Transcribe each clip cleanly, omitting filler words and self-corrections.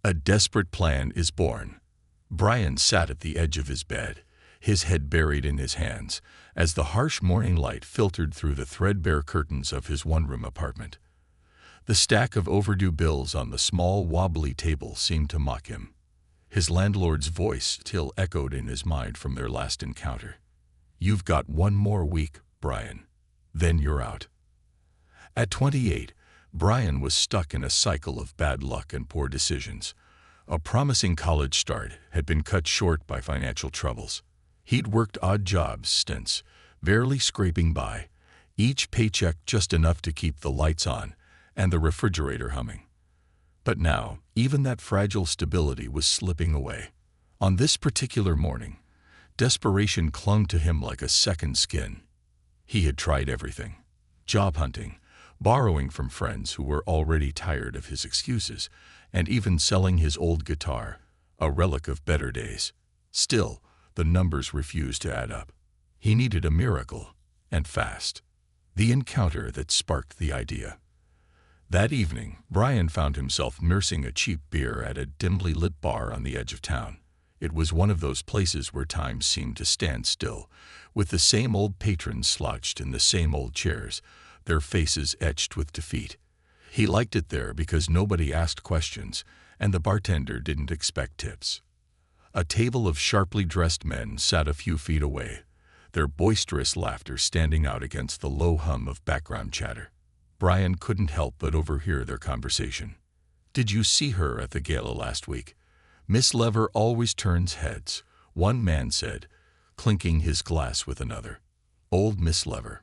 A desperate plan is born. Brian sat at the edge of his bed, his head buried in his hands, as the harsh morning light filtered through the threadbare curtains of his one-room apartment. The stack of overdue bills on the small, wobbly table seemed to mock him. His landlord's voice still echoed in his mind from their last encounter. "You've got one more week, Brian. Then you're out." At 28, Brian was stuck in a cycle of bad luck and poor decisions. A promising college start had been cut short by financial troubles. He'd worked odd jobs, stints, barely scraping by, each paycheck just enough to keep the lights on and the refrigerator humming. But now, even that fragile stability was slipping away. On this particular morning, desperation clung to him like a second skin. He had tried everything: job hunting, borrowing from friends who were already tired of his excuses, and even selling his old guitar, a relic of better days. Still, the numbers refused to add up. He needed a miracle, and fast. The encounter that sparked the idea. That evening, Brian found himself nursing a cheap beer at a dimly lit bar on the edge of town. It was one of those places where time seemed to stand still, with the same old patrons slouched in the same old chairs, their faces etched with defeat. He liked it there because nobody asked questions, and the bartender didn't expect tips. A table of sharply dressed men sat a few feet away, their boisterous laughter standing out against the low hum of background chatter. Brian couldn't help but overhear their conversation. "Did you see her at the gala last week? Miss Lever always turns heads," one man said, clinking his glass with another. "Old Miss Lever,"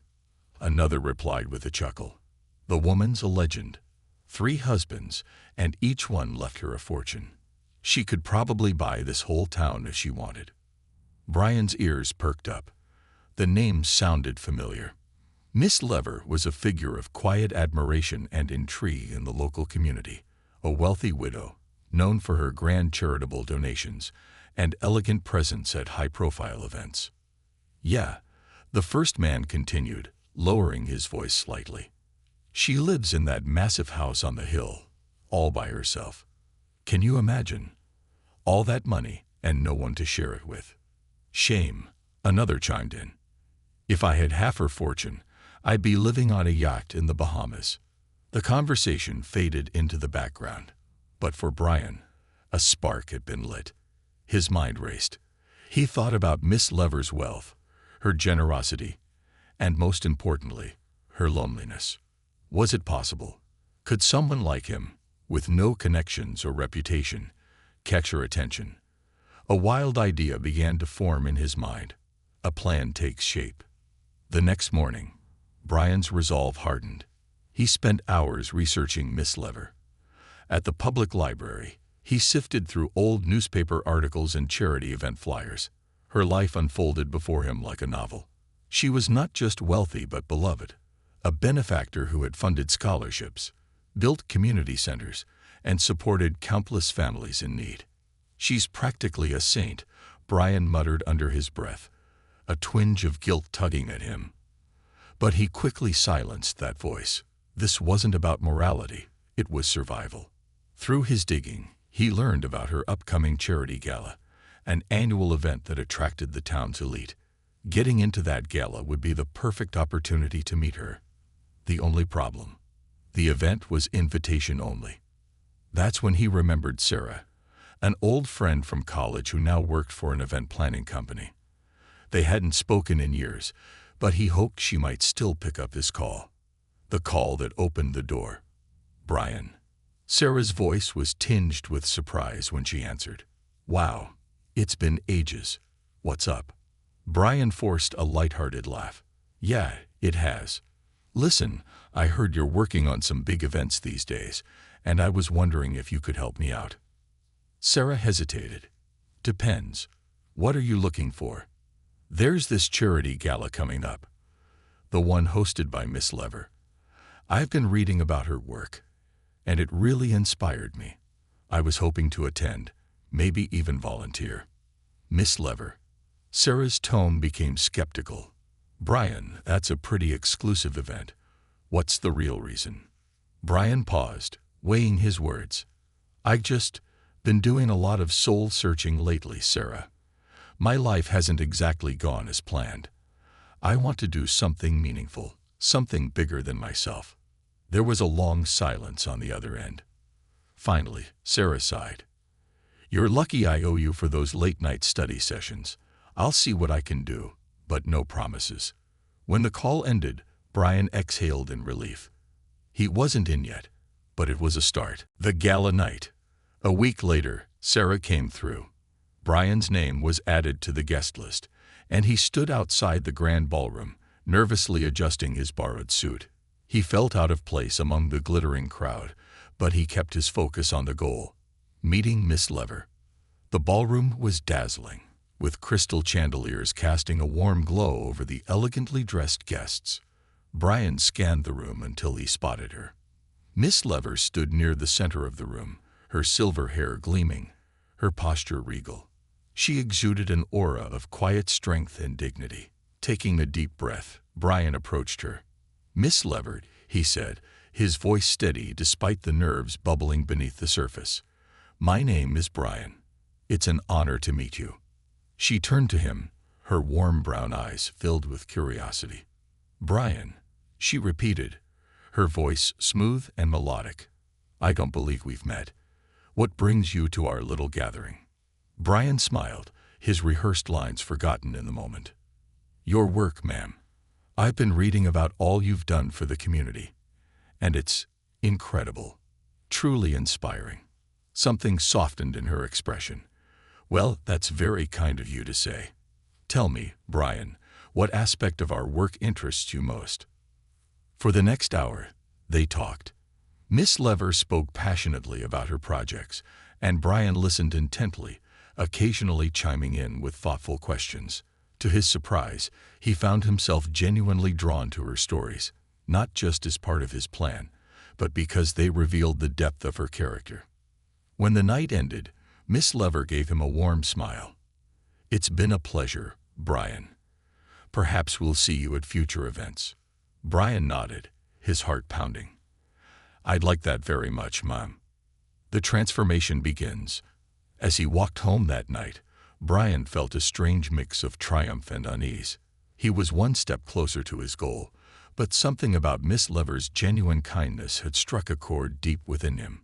another replied with a chuckle. "The woman's a legend. 3 husbands, and each one left her a fortune. She could probably buy this whole town if she wanted." Brian's ears perked up. The name sounded familiar. Miss Lever was a figure of quiet admiration and intrigue in the local community, a wealthy widow, known for her grand charitable donations and elegant presence at high-profile events. "Yeah," the first man continued, lowering his voice slightly. "She lives in that massive house on the hill, all by herself. Can you imagine? All that money and no one to share it with." "Shame," another chimed in. "If I had half her fortune, I'd be living on a yacht in the Bahamas." The conversation faded into the background, but for Brian, a spark had been lit. His mind raced. He thought about Miss Lever's wealth, her generosity, and most importantly, her loneliness. Was it possible? Could someone like him, with no connections or reputation, catch her attention? A wild idea began to form in his mind. A plan takes shape. The next morning, Brian's resolve hardened. He spent hours researching Miss Lever. At the public library, he sifted through old newspaper articles and charity event flyers. Her life unfolded before him like a novel. She was not just wealthy but beloved, a benefactor who had funded scholarships, built community centers, and supported countless families in need. "She's practically a saint," Brian muttered under his breath, a twinge of guilt tugging at him. But he quickly silenced that voice. This wasn't about morality, it was survival. Through his digging, he learned about her upcoming charity gala, an annual event that attracted the town's elite. Getting into that gala would be the perfect opportunity to meet her. The only problem: the event was invitation only. That's when he remembered Sarah, an old friend from college who now worked for an event planning company. They hadn't spoken in years, but he hoped she might still pick up his call. The call that opened the door. "Brian." Sarah's voice was tinged with surprise when she answered. "Wow, it's been ages. What's up?" Brian forced a lighthearted laugh. "Yeah, it has. Listen, I heard you're working on some big events these days, and I was wondering if you could help me out." Sarah hesitated. "Depends. What are you looking for?" "There's this charity gala coming up. The one hosted by Miss Lever. I've been reading about her work, and it really inspired me. I was hoping to attend, maybe even volunteer." "Miss Lever." Sarah's tone became skeptical. "Brian, that's a pretty exclusive event. What's the real reason?" Brian paused, weighing his words. Been doing a lot of soul-searching lately, Sarah. My life hasn't exactly gone as planned. I want to do something meaningful, something bigger than myself. There was a long silence on the other end. Finally, Sarah sighed. You're lucky I owe you for those late-night study sessions. I'll see what I can do, but no promises. When the call ended, Brian exhaled in relief. He wasn't in yet, but it was a start. The gala night. A week later, Sarah came through. Brian's name was added to the guest list, and he stood outside the grand ballroom, nervously adjusting his borrowed suit. He felt out of place among the glittering crowd, but he kept his focus on the goal: meeting Miss Lever. The ballroom was dazzling, with crystal chandeliers casting a warm glow over the elegantly dressed guests. Brian scanned the room until he spotted her. Miss Lever stood near the center of the room, her silver hair gleaming, her posture regal. She exuded an aura of quiet strength and dignity. Taking a deep breath, Brian approached her. "Miss Lever," he said, his voice steady despite the nerves bubbling beneath the surface. "My name is Brian. It's an honor to meet you." She turned to him, her warm brown eyes filled with curiosity. "Brian," she repeated, her voice smooth and melodic. "I don't believe we've met. What brings you to our little gathering?" Brian smiled, his rehearsed lines forgotten in the moment. "Your work, ma'am. I've been reading about all you've done for the community, and it's incredible, truly inspiring." Something softened in her expression. "Well, that's very kind of you to say. Tell me, Brian, what aspect of our work interests you most?" For the next hour, they talked. Miss Lever spoke passionately about her projects, and Brian listened intently, occasionally chiming in with thoughtful questions. To his surprise, he found himself genuinely drawn to her stories, not just as part of his plan, but because they revealed the depth of her character. When the night ended, Miss Lever gave him a warm smile. "It's been a pleasure, Brian. Perhaps we'll see you at future events." Brian nodded, his heart pounding. "I'd like that very much, Mom." The transformation begins. As he walked home that night, Brian felt a strange mix of triumph and unease. He was one step closer to his goal, but something about Miss Lever's genuine kindness had struck a chord deep within him.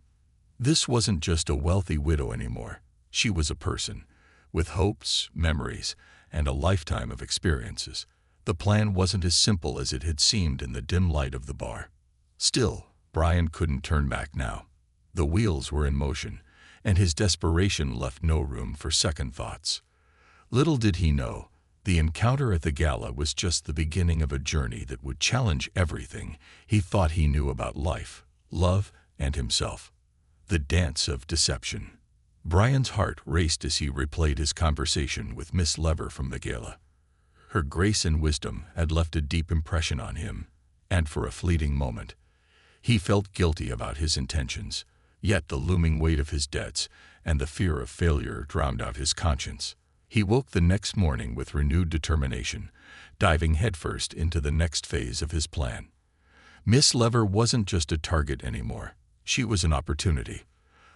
This wasn't just a wealthy widow anymore. She was a person, with hopes, memories, and a lifetime of experiences. The plan wasn't as simple as it had seemed in the dim light of the bar. Still, Brian couldn't turn back now. The wheels were in motion, and his desperation left no room for second thoughts. Little did he know, the encounter at the gala was just the beginning of a journey that would challenge everything he thought he knew about life, love, and himself. The dance of deception. Brian's heart raced as he replayed his conversation with Miss Lever from the gala. Her grace and wisdom had left a deep impression on him, and for a fleeting moment, he felt guilty about his intentions. Yet the looming weight of his debts and the fear of failure drowned out his conscience. He woke the next morning with renewed determination, diving headfirst into the next phase of his plan. Miss Lever wasn't just a target anymore. She was an opportunity,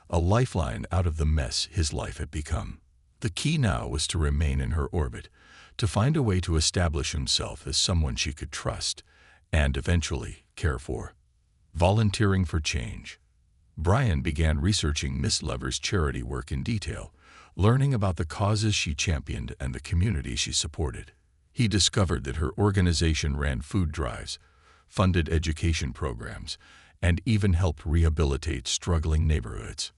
a lifeline out of the mess his life had become. The key now was to remain in her orbit, to find a way to establish himself as someone she could trust and eventually care for. Volunteering for change. Brian began researching Miss Lever's charity work in detail, learning about the causes she championed and the community she supported. He discovered that her organization ran food drives, funded education programs, and even helped rehabilitate struggling neighborhoods.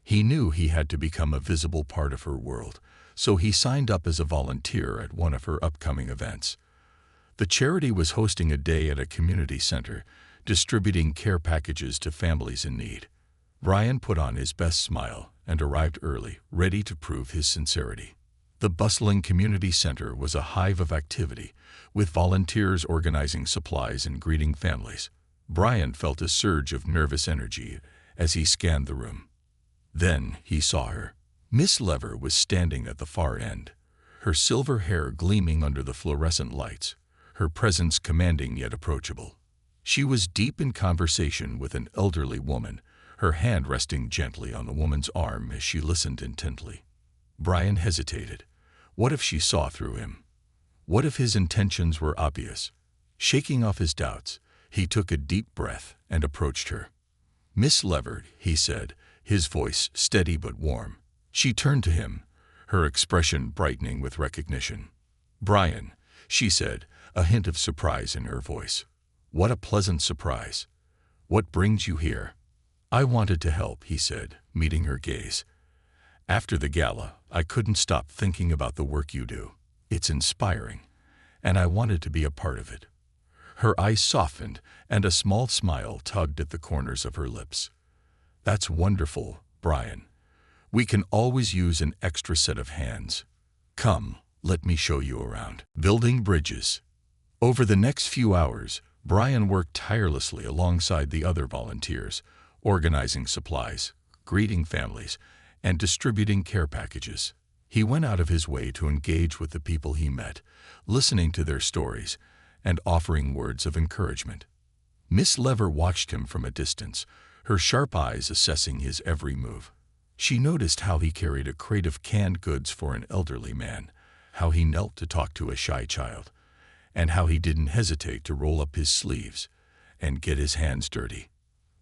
He knew he had to become a visible part of her world, so he signed up as a volunteer at one of her upcoming events. The charity was hosting a day at a community center, distributing care packages to families in need. Brian put on his best smile and arrived early, ready to prove his sincerity. The bustling community center was a hive of activity, with volunteers organizing supplies and greeting families. Brian felt a surge of nervous energy as he scanned the room. Then he saw her. Miss Lever was standing at the far end, her silver hair gleaming under the fluorescent lights, her presence commanding yet approachable. She was deep in conversation with an elderly woman, her hand resting gently on the woman's arm as she listened intently. Brian hesitated. What if she saw through him? What if his intentions were obvious? Shaking off his doubts, he took a deep breath and approached her. "Miss Leverd," he said, his voice steady but warm. She turned to him, her expression brightening with recognition. "Brian," she said, a hint of surprise in her voice. "What a pleasant surprise. What brings you here?" "I wanted to help," he said, meeting her gaze. "After the gala, I couldn't stop thinking about the work you do. It's inspiring, and I wanted to be a part of it." Her eyes softened, and a small smile tugged at the corners of her lips. "That's wonderful, Brian. We can always use an extra set of hands. Come, let me show you around." Building bridges. Over the next few hours, Brian worked tirelessly alongside the other volunteers, organizing supplies, greeting families, and distributing care packages. He went out of his way to engage with the people he met, listening to their stories and offering words of encouragement. Miss Lever watched him from a distance, her sharp eyes assessing his every move. She noticed how he carried a crate of canned goods for an elderly man, how he knelt to talk to a shy child, and how he didn't hesitate to roll up his sleeves and get his hands dirty.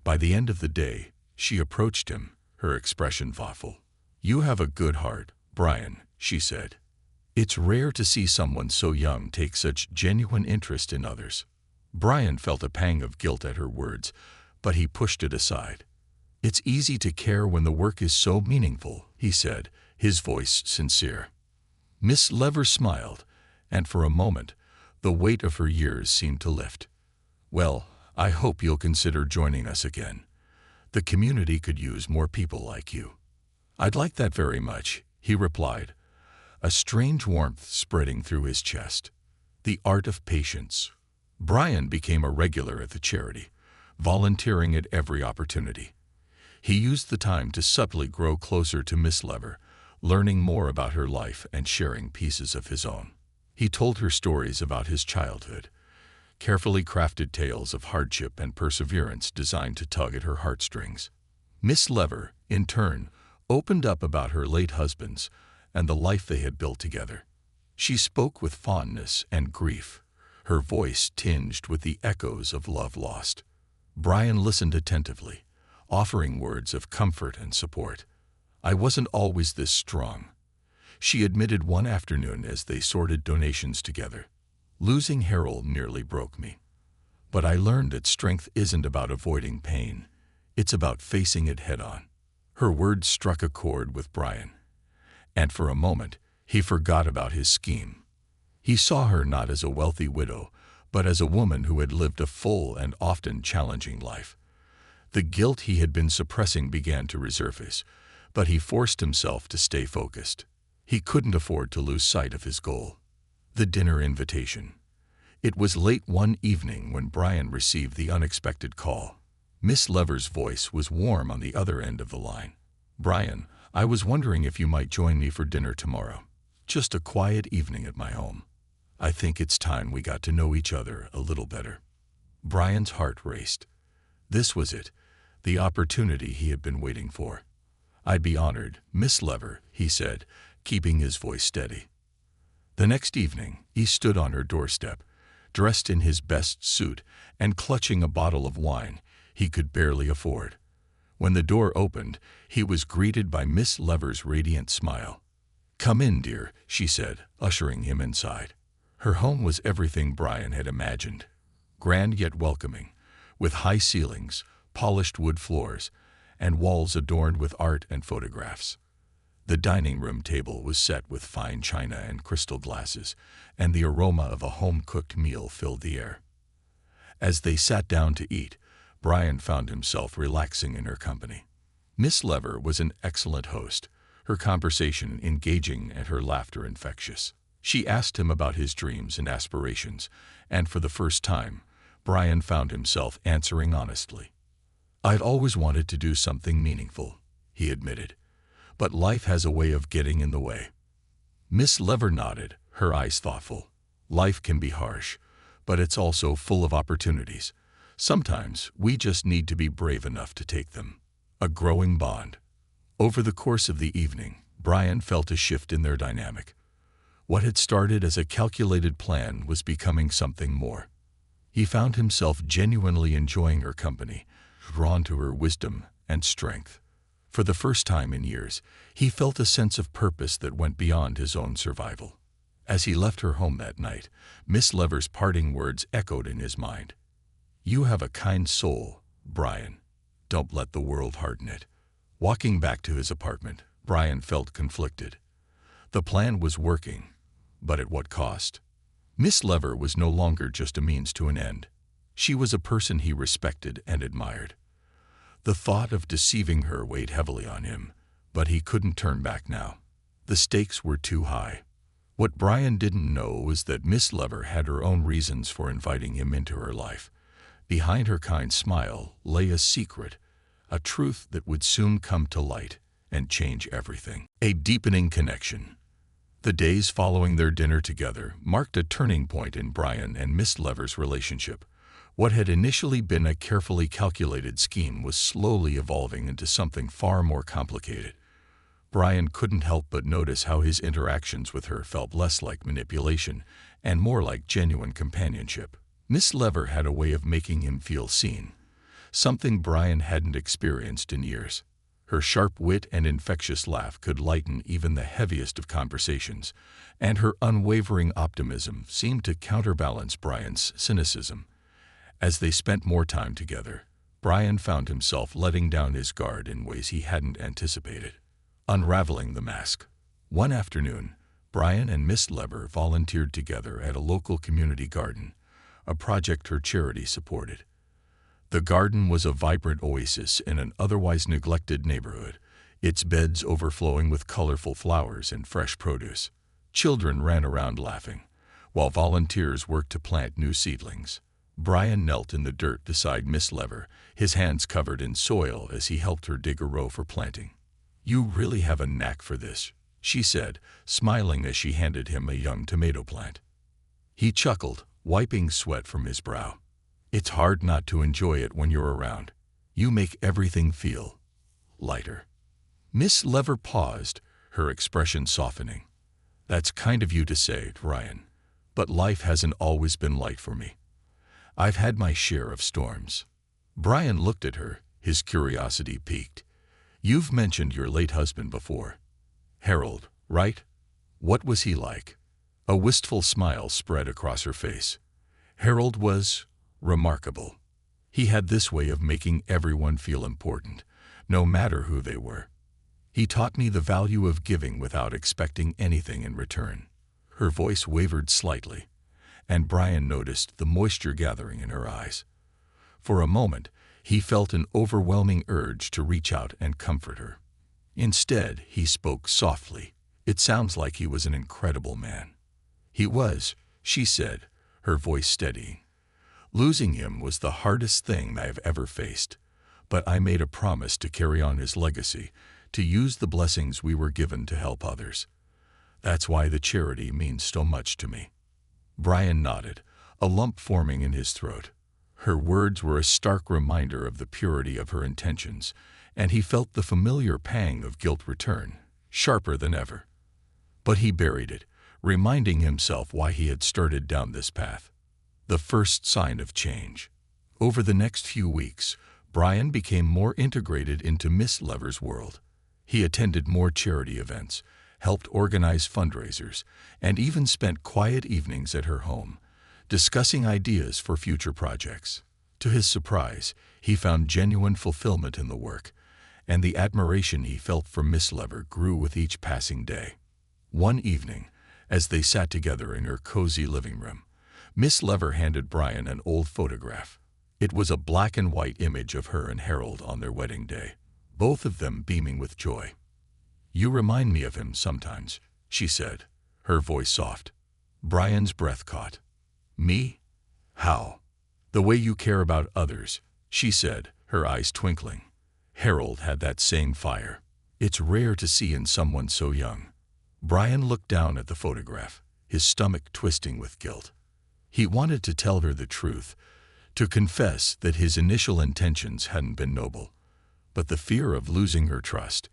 By the end of the day, she approached him, her expression thoughtful. "You have a good heart, Brian," she said. "It's rare to see someone so young take such genuine interest in others." Brian felt a pang of guilt at her words, but he pushed it aside. "It's easy to care when the work is so meaningful," he said, his voice sincere. Miss Lever smiled, and for a moment, the weight of her years seemed to lift. "Well, I hope you'll consider joining us again. The community could use more people like you." "I'd like that very much," he replied, a strange warmth spreading through his chest. The art of patience. Brian became a regular at the charity, volunteering at every opportunity. He used the time to subtly grow closer to Miss Lever, learning more about her life and sharing pieces of his own. He told her stories about his childhood, carefully crafted tales of hardship and perseverance designed to tug at her heartstrings. Miss Lever, in turn, opened up about her late husbands and the life they had built together. She spoke with fondness and grief, her voice tinged with the echoes of love lost. Brian listened attentively, offering words of comfort and support. "I wasn't always this strong," she admitted one afternoon as they sorted donations together. "Losing Harold nearly broke me. But I learned that strength isn't about avoiding pain. It's about facing it head-on." Her words struck a chord with Brian, and for a moment, he forgot about his scheme. He saw her not as a wealthy widow, but as a woman who had lived a full and often challenging life. The guilt he had been suppressing began to resurface, but he forced himself to stay focused. He couldn't afford to lose sight of his goal. The dinner invitation. It was late one evening when Brian received the unexpected call. Miss Lever's voice was warm on the other end of the line. "Brian, I was wondering if you might join me for dinner tomorrow. Just a quiet evening at my home. I think it's time we got to know each other a little better." Brian's heart raced. This was it, the opportunity he had been waiting for. "I'd be honored, Miss Lever," he said, keeping his voice steady. The next evening, he stood on her doorstep, dressed in his best suit and clutching a bottle of wine he could barely afford. When the door opened, he was greeted by Miss Lever's radiant smile. "Come in, dear," she said, ushering him inside. Her home was everything Brian had imagined, grand yet welcoming, with high ceilings, polished wood floors, and walls adorned with art and photographs. The dining room table was set with fine china and crystal glasses, and the aroma of a home-cooked meal filled the air. As they sat down to eat, Brian found himself relaxing in her company. Miss Lever was an excellent host, her conversation engaging and her laughter infectious. She asked him about his dreams and aspirations, and for the first time, Brian found himself answering honestly. "I'd always wanted to do something meaningful," he admitted, "but life has a way of getting in the way." Miss Lever nodded, her eyes thoughtful. "Life can be harsh, but it's also full of opportunities. Sometimes we just need to be brave enough to take them." a growing bond. Over the course of the evening, Brian felt a shift in their dynamic. What had started as a calculated plan was becoming something more. He found himself genuinely enjoying her company, drawn to her wisdom and strength. For the first time in years, he felt a sense of purpose that went beyond his own survival. As he left her home that night, Miss Lever's parting words echoed in his mind. "You have a kind soul, Brian. Don't let the world harden it." Walking back to his apartment, Brian felt conflicted. The plan was working, but at what cost? Miss Lever was no longer just a means to an end. She was a person he respected and admired. The thought of deceiving her weighed heavily on him, but he couldn't turn back now. The stakes were too high. What Brian didn't know was that Miss Lever had her own reasons for inviting him into her life. Behind her kind smile lay a secret, a truth that would soon come to light and change everything. A deepening connection. The days following their dinner together marked a turning point in Brian and Miss Lever's relationship. What had initially been a carefully calculated scheme was slowly evolving into something far more complicated. Brian couldn't help but notice how his interactions with her felt less like manipulation and more like genuine companionship. Miss Lever had a way of making him feel seen, something Brian hadn't experienced in years. Her sharp wit and infectious laugh could lighten even the heaviest of conversations, and her unwavering optimism seemed to counterbalance Brian's cynicism. As they spent more time together, Brian found himself letting down his guard in ways he hadn't anticipated. Unraveling the mask. One afternoon, Brian and Miss Lever volunteered together at a local community garden, a project her charity supported. The garden was a vibrant oasis in an otherwise neglected neighborhood, its beds overflowing with colorful flowers and fresh produce. Children ran around laughing, while volunteers worked to plant new seedlings. Brian knelt in the dirt beside Miss Lever, his hands covered in soil as he helped her dig a row for planting. "You really have a knack for this," she said, smiling as she handed him a young tomato plant. He chuckled, wiping sweat from his brow. "It's hard not to enjoy it when you're around. You make everything feel lighter." Miss Lever paused, her expression softening. "That's kind of you to say, Ryan, but life hasn't always been light for me. I've had my share of storms." Brian looked at her, his curiosity piqued. "You've mentioned your late husband before. Harold, right? What was he like?" A wistful smile spread across her face. "Harold was remarkable. He had this way of making everyone feel important, no matter who they were. He taught me the value of giving without expecting anything in return." Her voice wavered slightly, and Brian noticed the moisture gathering in her eyes. For a moment, he felt an overwhelming urge to reach out and comfort her. Instead, he spoke softly. "It sounds like he was an incredible man." "He was," she said, her voice steadying. "Losing him was the hardest thing I've ever faced, but I made a promise to carry on his legacy, to use the blessings we were given to help others. That's why the charity means so much to me." Brian nodded, a lump forming in his throat. Her words were a stark reminder of the purity of her intentions, and he felt the familiar pang of guilt return, sharper than ever. But he buried it, reminding himself why he had started down this path. The first sign of change. Over the next few weeks, Brian became more integrated into Miss Lever's world. He attended more charity events, helped organize fundraisers, and even spent quiet evenings at her home, discussing ideas for future projects. To his surprise, he found genuine fulfillment in the work, and the admiration he felt for Miss Lever grew with each passing day. One evening, as they sat together in her cozy living room, Miss Lever handed Brian an old photograph. It was a black and white image of her and Harold on their wedding day, both of them beaming with joy. "You remind me of him sometimes," she said, her voice soft. Brian's breath caught. "Me? How?" "The way you care about others," she said, her eyes twinkling. Harold had that same fire. It's rare to see in someone so young. Brian looked down at the photograph, his stomach twisting with guilt. He wanted to tell her the truth, to confess that his initial intentions hadn't been noble. but the fear of losing her trust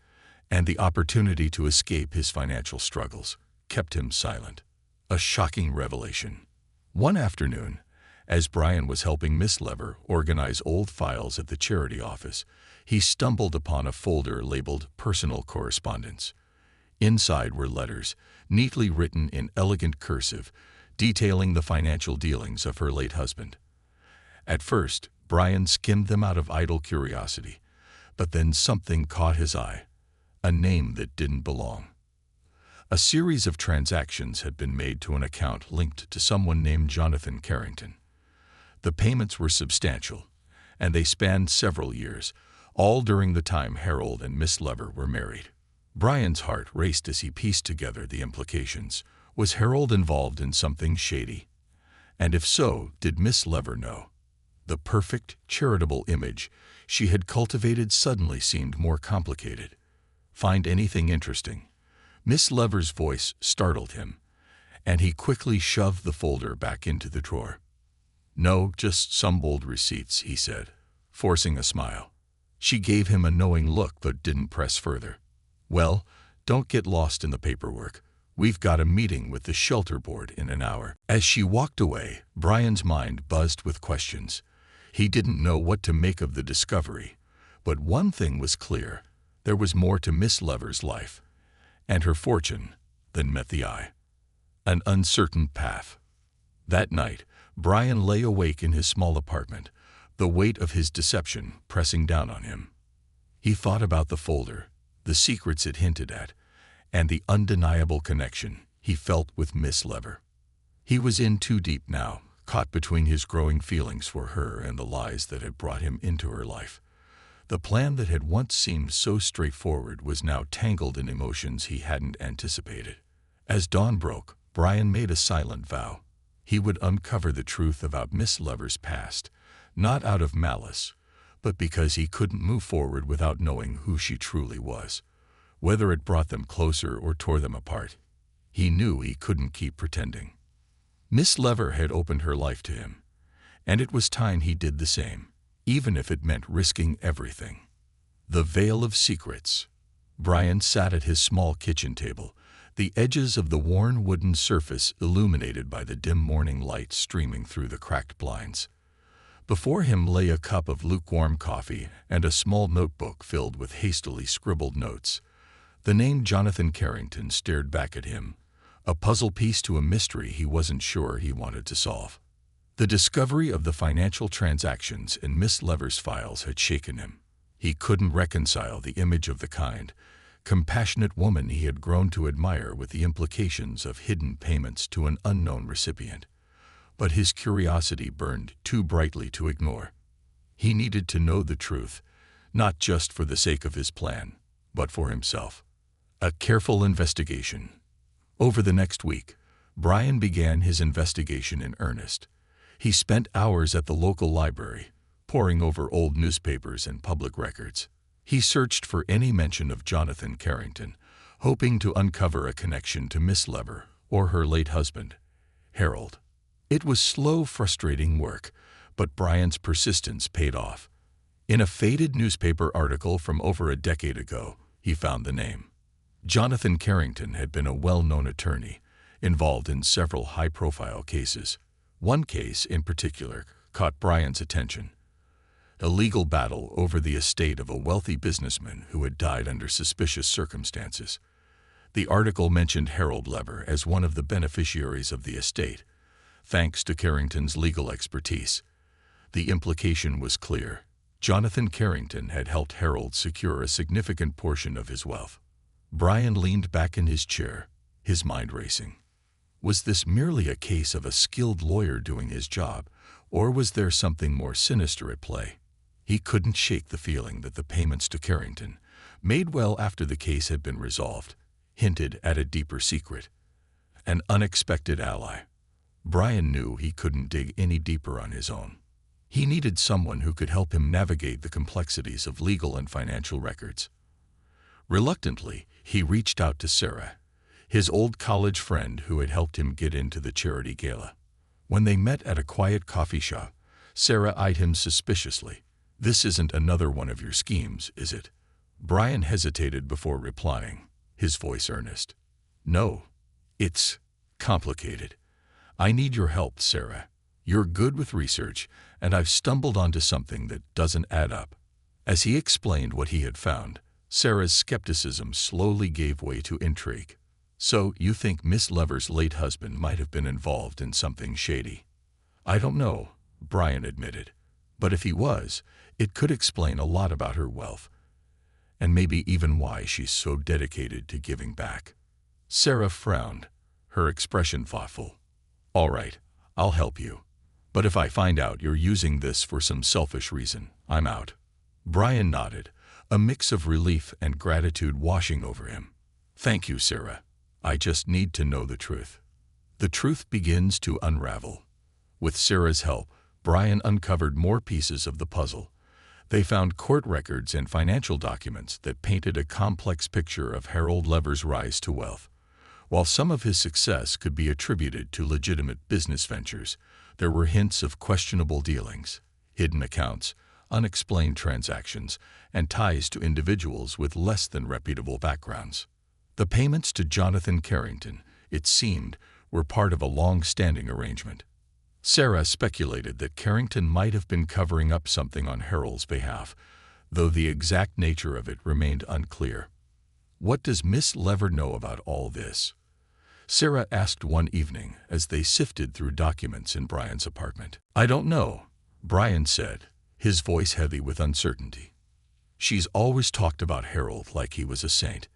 and the opportunity to escape his financial struggles kept him silent. A shocking revelation. One afternoon, as Brian was helping Miss Lever organize old files at the charity office, he stumbled upon a folder labeled Personal Correspondence. Inside were letters, neatly written in elegant cursive, detailing the financial dealings of her late husband. At first, Brian skimmed them out of idle curiosity, but then something caught his eye, a name that didn't belong. A series of transactions had been made to an account linked to someone named Jonathan Carrington. The payments were substantial, and they spanned several years, all during the time Harold and Miss Lever were married. Brian's heart raced as he pieced together the implications. Was Harold involved in something shady? And if so, did Miss Lever know? The perfect, charitable image she had cultivated suddenly seemed more complicated. Find anything interesting? Miss Lever's voice startled him, and he quickly shoved the folder back into the drawer. No, just some old receipts, he said, forcing a smile. She gave him a knowing look but didn't press further. Well, don't get lost in the paperwork. We've got a meeting with the shelter board in an hour. As she walked away, Brian's mind buzzed with questions. He didn't know what to make of the discovery, but one thing was clear. There was more to Miss Lever's life and her fortune than met the eye. An uncertain path. That night, Brian lay awake in his small apartment, the weight of his deception pressing down on him. He thought about the folder, the secrets it hinted at, and the undeniable connection he felt with Miss Lever. He was in too deep now, caught between his growing feelings for her and the lies that had brought him into her life. The plan that had once seemed so straightforward was now tangled in emotions he hadn't anticipated. As dawn broke, Brian made a silent vow. He would uncover the truth about Miss Lever's past, not out of malice, but because he couldn't move forward without knowing who she truly was. Whether it brought them closer or tore them apart, he knew he couldn't keep pretending. Miss Lever had opened her life to him, and it was time he did the same, even if it meant risking everything. The Veil of Secrets. Brian sat at his small kitchen table, the edges of the worn wooden surface illuminated by the dim morning light streaming through the cracked blinds. Before him lay a cup of lukewarm coffee and a small notebook filled with hastily scribbled notes. The name Jonathan Carrington stared back at him, a puzzle piece to a mystery he wasn't sure he wanted to solve. The discovery of the financial transactions in Miss Lever's files had shaken him. He couldn't reconcile the image of the kind, compassionate woman he had grown to admire with the implications of hidden payments to an unknown recipient. But his curiosity burned too brightly to ignore. He needed to know the truth, not just for the sake of his plan, but for himself. A careful investigation. Over the next week, Brian began his investigation in earnest. He spent hours at the local library, poring over old newspapers and public records. He searched for any mention of Jonathan Carrington, hoping to uncover a connection to Miss Lever or her late husband, Harold. It was slow, frustrating work, but Brian's persistence paid off. In a faded newspaper article from over a decade ago, he found the name. Jonathan Carrington had been a well-known attorney, involved in several high-profile cases. One case, in particular, caught Brian's attention. A legal battle over the estate of a wealthy businessman who had died under suspicious circumstances. The article mentioned Harold Lever as one of the beneficiaries of the estate, thanks to Carrington's legal expertise. The implication was clear. Jonathan Carrington had helped Harold secure a significant portion of his wealth. Brian leaned back in his chair, his mind racing. Was this merely a case of a skilled lawyer doing his job, or was there something more sinister at play? He couldn't shake the feeling that the payments to Carrington, made well after the case had been resolved, hinted at a deeper secret. An unexpected ally. Brian knew he couldn't dig any deeper on his own. He needed someone who could help him navigate the complexities of legal and financial records. Reluctantly, he reached out to Sarah, his old college friend who had helped him get into the charity gala. When they met at a quiet coffee shop, Sarah eyed him suspiciously. This isn't another one of your schemes, is it? Brian hesitated before replying, his voice earnest. No, it's complicated. I need your help, Sarah. You're good with research, and I've stumbled onto something that doesn't add up. As he explained what he had found, Sarah's skepticism slowly gave way to intrigue. So, you think Miss Lever's late husband might have been involved in something shady? I don't know, Brian admitted. But if he was, it could explain a lot about her wealth, and maybe even why she's so dedicated to giving back. Sarah frowned, her expression thoughtful. All right, I'll help you. But if I find out you're using this for some selfish reason, I'm out. Brian nodded, a mix of relief and gratitude washing over him. Thank you, Sarah. I just need to know the truth. The truth begins to unravel. With Sarah's help, Brian uncovered more pieces of the puzzle. They found court records and financial documents that painted a complex picture of Harold Lever's rise to wealth. While some of his success could be attributed to legitimate business ventures, there were hints of questionable dealings, hidden accounts, unexplained transactions, and ties to individuals with less than reputable backgrounds. The payments to Jonathan Carrington, it seemed, were part of a long-standing arrangement. Sarah speculated that Carrington might have been covering up something on Harold's behalf, though the exact nature of it remained unclear. What does Miss Lever know about all this? Sarah asked one evening as they sifted through documents in Brian's apartment. I don't know, Brian said, his voice heavy with uncertainty. She's always talked about Harold like he was a saint.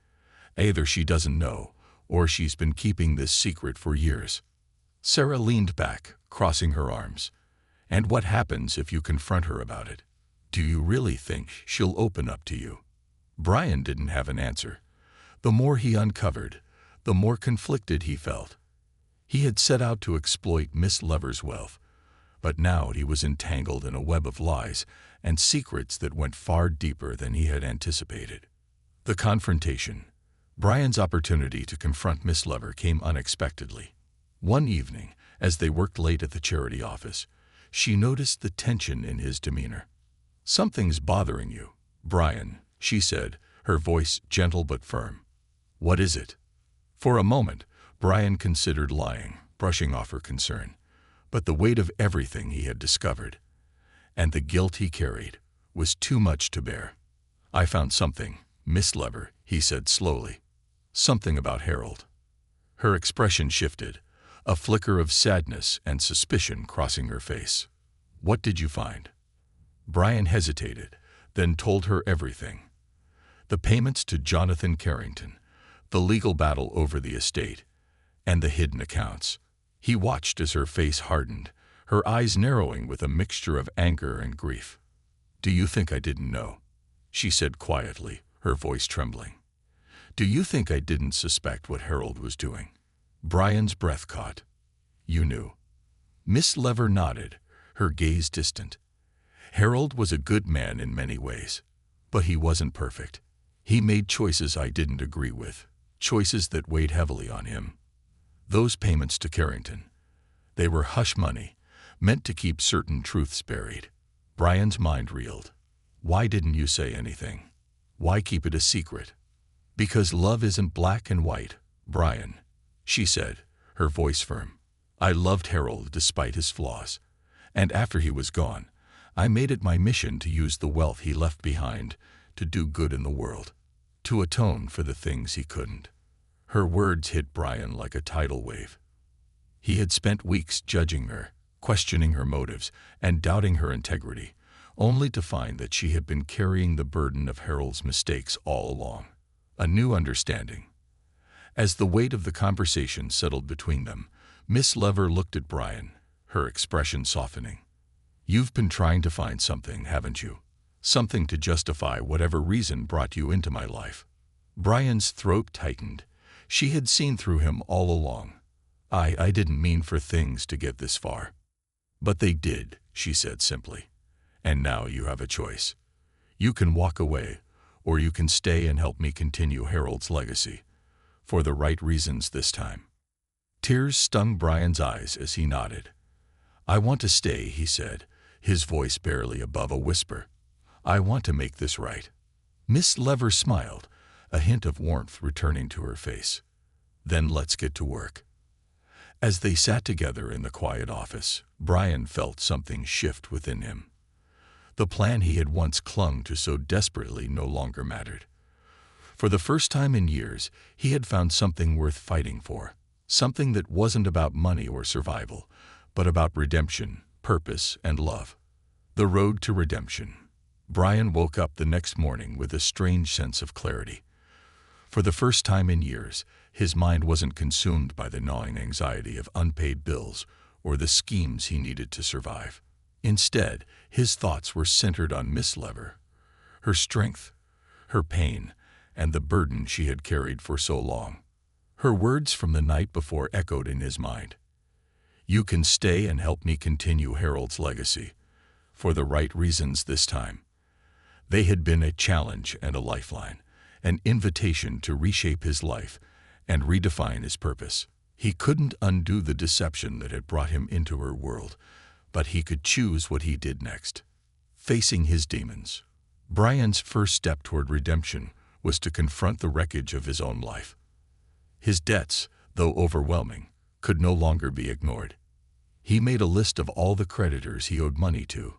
Either she doesn't know, or she's been keeping this secret for years. Sarah leaned back, crossing her arms. And what happens if you confront her about it? Do you really think she'll open up to you? Brian didn't have an answer. The more he uncovered, the more conflicted he felt. He had set out to exploit Miss Lever's wealth, but now he was entangled in a web of lies and secrets that went far deeper than he had anticipated. The confrontation, Brian's opportunity to confront Miss Lever, came unexpectedly. One evening, as they worked late at the charity office, she noticed the tension in his demeanor. Something's bothering you, Brian, she said, her voice gentle but firm. What is it? For a moment, Brian considered lying, brushing off her concern. But the weight of everything he had discovered, and the guilt he carried, was too much to bear. I found something, Miss Lever, he said slowly. Something about Harold. Her expression shifted, a flicker of sadness and suspicion crossing her face. What did you find? Brian hesitated, then told her everything. The payments to Jonathan Carrington, the legal battle over the estate, and the hidden accounts. He watched as her face hardened, her eyes narrowing with a mixture of anger and grief. Do you think I didn't know? She said quietly, her voice trembling. Do you think I didn't suspect what Harold was doing? Brian's breath caught. You knew. Miss Lever nodded, her gaze distant. Harold was a good man in many ways, but he wasn't perfect. He made choices I didn't agree with, choices that weighed heavily on him. Those payments to Carrington, they were hush money, meant to keep certain truths buried. Brian's mind reeled. Why didn't you say anything? Why keep it a secret? Because love isn't black and white, Brian, she said, her voice firm. I loved Harold despite his flaws, and after he was gone, I made it my mission to use the wealth he left behind to do good in the world, to atone for the things he couldn't. Her words hit Brian like a tidal wave. He had spent weeks judging her, questioning her motives, and doubting her integrity, only to find that she had been carrying the burden of Harold's mistakes all along. A new understanding. As the weight of the conversation settled between them, Miss Lever looked at Brian, her expression softening. You've been trying to find something, haven't you? Something to justify whatever reason brought you into my life. Brian's throat tightened. She had seen through him all along. I didn't mean for things to get this far. But they did, she said simply. And now you have a choice. You can walk away, or you can stay and help me continue Harold's legacy. For the right reasons this time. Tears stung Brian's eyes as he nodded. I want to stay, he said, his voice barely above a whisper. I want to make this right." Miss Lever smiled, a hint of warmth returning to her face. "Then let's get to work." As they sat together in the quiet office, Brian felt something shift within him. The plan he had once clung to so desperately no longer mattered. For the first time in years, he had found something worth fighting for, something that wasn't about money or survival, but about redemption, purpose, and love. The road to redemption. Brian woke up the next morning with a strange sense of clarity. For the first time in years, his mind wasn't consumed by the gnawing anxiety of unpaid bills or the schemes he needed to survive. Instead, his thoughts were centered on Miss Lever, her strength, her pain, and the burden she had carried for so long. Her words from the night before echoed in his mind. "You can stay and help me continue Harold's legacy, for the right reasons this time." They had been a challenge and a lifeline, an invitation to reshape his life and redefine his purpose. He couldn't undo the deception that had brought him into her world, but he could choose what he did next. Facing his demons. Brian's first step toward redemption was to confront the wreckage of his own life. His debts, though overwhelming, could no longer be ignored. He made a list of all the creditors he owed money to,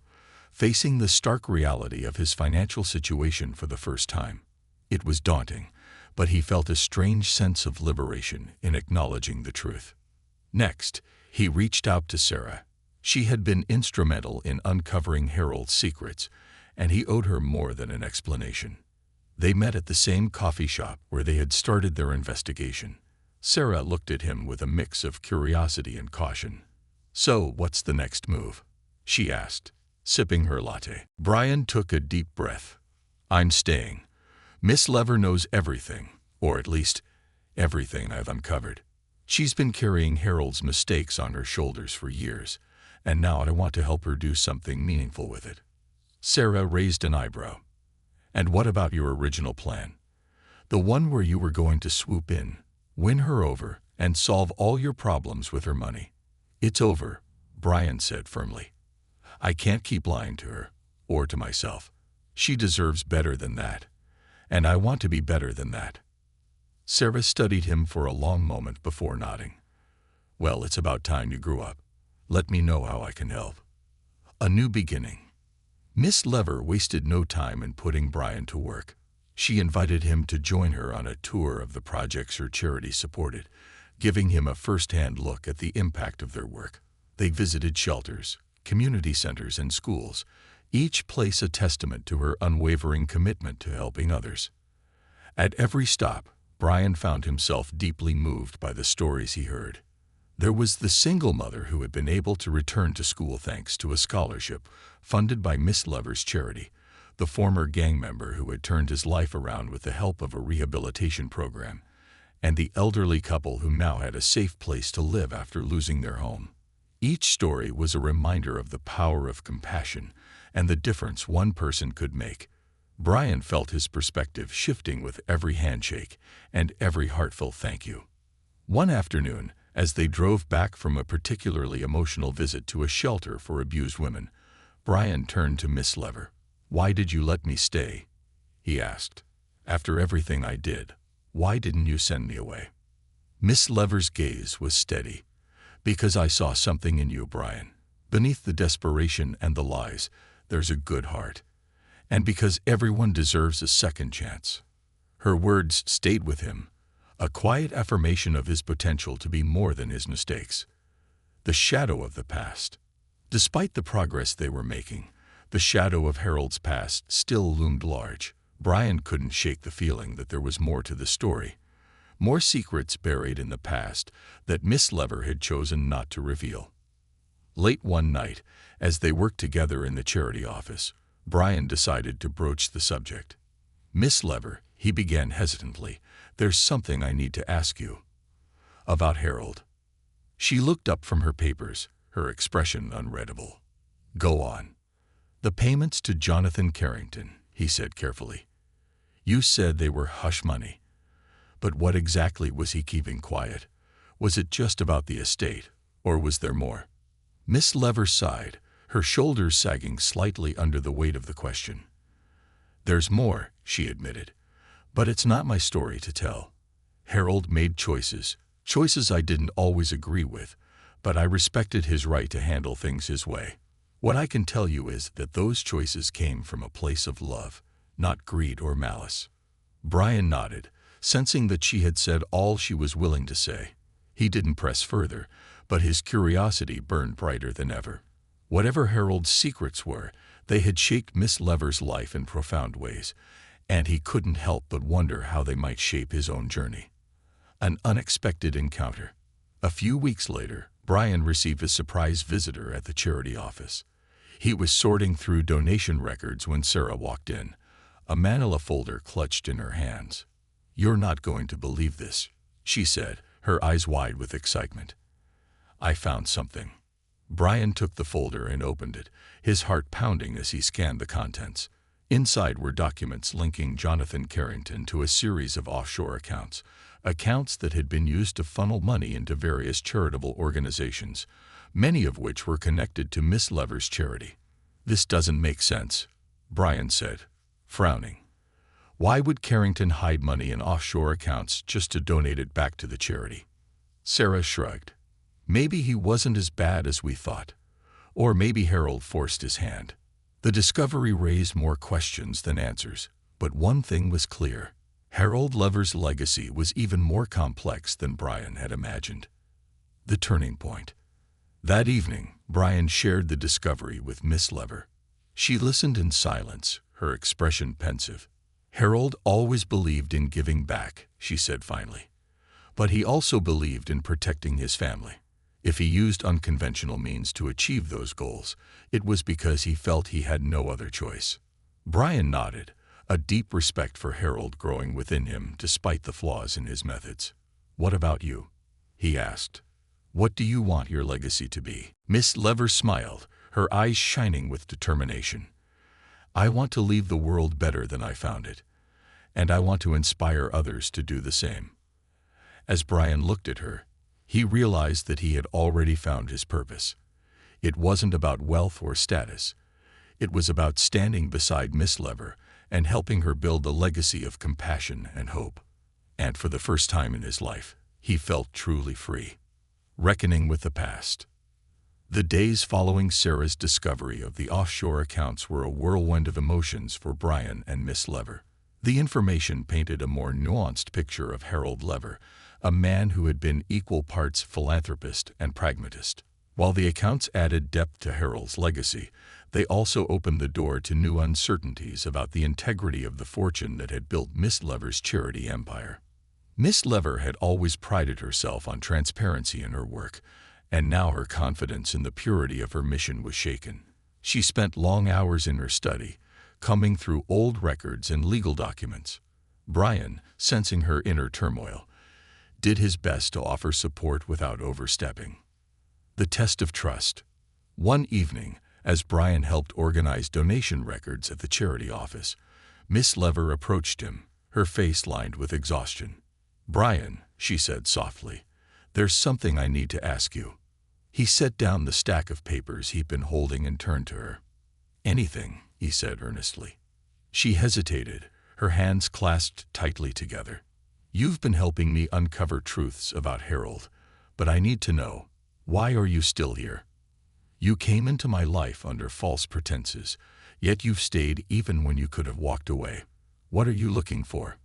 facing the stark reality of his financial situation for the first time. It was daunting, but he felt a strange sense of liberation in acknowledging the truth. Next, he reached out to Sarah. She had been instrumental in uncovering Harold's secrets, and he owed her more than an explanation. They met at the same coffee shop where they had started their investigation. Sarah looked at him with a mix of curiosity and caution. "So, what's the next move?" she asked, sipping her latte. Brian took a deep breath. "I'm staying. Miss Lever knows everything, or at least everything I've uncovered. She's been carrying Harold's mistakes on her shoulders for years, and now I want to help her do something meaningful with it." Sarah raised an eyebrow. "And what about your original plan? The one where you were going to swoop in, win her over, and solve all your problems with her money?" "It's over," Brian said firmly. "I can't keep lying to her, or to myself. She deserves better than that, and I want to be better than that." Sarah studied him for a long moment before nodding. "Well, it's about time you grew up. Let me know how I can help." A new beginning. Miss Lever wasted no time in putting Brian to work. She invited him to join her on a tour of the projects her charity supported, giving him a first-hand look at the impact of their work. They visited shelters, community centers, and schools, each place a testament to her unwavering commitment to helping others. At every stop, Brian found himself deeply moved by the stories he heard. There was the single mother who had been able to return to school thanks to a scholarship funded by Miss Lever's charity, the former gang member who had turned his life around with the help of a rehabilitation program, and the elderly couple who now had a safe place to live after losing their home. Each story was a reminder of the power of compassion and the difference one person could make. Brian felt his perspective shifting with every handshake and every heartfelt thank you. One afternoon, as they drove back from a particularly emotional visit to a shelter for abused women, Brian turned to Miss Lever. "Why did you let me stay?" he asked. "After everything I did, why didn't you send me away?" Miss Lever's gaze was steady. "Because I saw something in you, Brian. Beneath the desperation and the lies, there's a good heart. And because everyone deserves a second chance." Her words stayed with him, a quiet affirmation of his potential to be more than his mistakes. The shadow of the past. Despite the progress they were making, the shadow of Harold's past still loomed large. Brian couldn't shake the feeling that there was more to the story, more secrets buried in the past that Miss Lever had chosen not to reveal. Late one night, as they worked together in the charity office, Brian decided to broach the subject. "Miss Lever," he began hesitantly, "there's something I need to ask you about Harold." She looked up from her papers, her expression unreadable. "Go on." "The payments to Jonathan Carrington," he said carefully. "You said they were hush money. But what exactly was he keeping quiet? Was it just about the estate, or was there more?" Miss Lever sighed, her shoulders sagging slightly under the weight of the question. "There's more," she admitted. "But it's not my story to tell. Harold made choices I didn't always agree with, but I respected his right to handle things his way. What I can tell you is that those choices came from a place of love, not greed or malice." Brian nodded, sensing that she had said all she was willing to say. He didn't press further, but his curiosity burned brighter than ever. Whatever Harold's secrets were, they had shaped Miss Lever's life in profound ways, and he couldn't help but wonder how they might shape his own journey. An unexpected encounter. A few weeks later, Brian received a surprise visitor at the charity office. He was sorting through donation records when Sarah walked in, a manila folder clutched in her hands. "You're not going to believe this," she said, her eyes wide with excitement. "I found something." Brian took the folder and opened it, his heart pounding as he scanned the contents. Inside were documents linking Jonathan Carrington to a series of offshore accounts that had been used to funnel money into various charitable organizations, many of which were connected to Miss Lever's charity. "This doesn't make sense," Brian said, frowning. "Why would Carrington hide money in offshore accounts just to donate it back to the charity?" Sarah shrugged. "Maybe he wasn't as bad as we thought. Or maybe Harold forced his hand." The discovery raised more questions than answers, but one thing was clear. Harold Lever's legacy was even more complex than Brian had imagined. The turning point. That evening, Brian shared the discovery with Miss Lever. She listened in silence, her expression pensive. "Harold always believed in giving back," she said finally. "But he also believed in protecting his family. If he used unconventional means to achieve those goals, it was because he felt he had no other choice." Brian nodded, a deep respect for Harold growing within him despite the flaws in his methods. "What about you?" he asked. "What do you want your legacy to be?" Miss Lever smiled, her eyes shining with determination. "I want to leave the world better than I found it, and I want to inspire others to do the same." As Brian looked at her, he realized that he had already found his purpose. It wasn't about wealth or status. It was about standing beside Miss Lever and helping her build a legacy of compassion and hope. And for the first time in his life, he felt truly free. Reckoning with the past. The days following Sarah's discovery of the offshore accounts were a whirlwind of emotions for Brian and Miss Lever. The information painted a more nuanced picture of Harold Lever, a man who had been equal parts philanthropist and pragmatist. While the accounts added depth to Harold's legacy, they also opened the door to new uncertainties about the integrity of the fortune that had built Miss Lever's charity empire. Miss Lever had always prided herself on transparency in her work, and now her confidence in the purity of her mission was shaken. She spent long hours in her study, combing through old records and legal documents. Brian, sensing her inner turmoil, did his best to offer support without overstepping. The test of trust. One evening, as Brian helped organize donation records at the charity office, Miss Lever approached him, her face lined with exhaustion. "Brian," she said softly, "there's something I need to ask you." He set down the stack of papers he'd been holding and turned to her. "Anything," he said earnestly. She hesitated, her hands clasped tightly together. "You've been helping me uncover truths about Harold, but I need to know, why are you still here? You came into my life under false pretenses, yet you've stayed even when you could have walked away. What are you looking for?"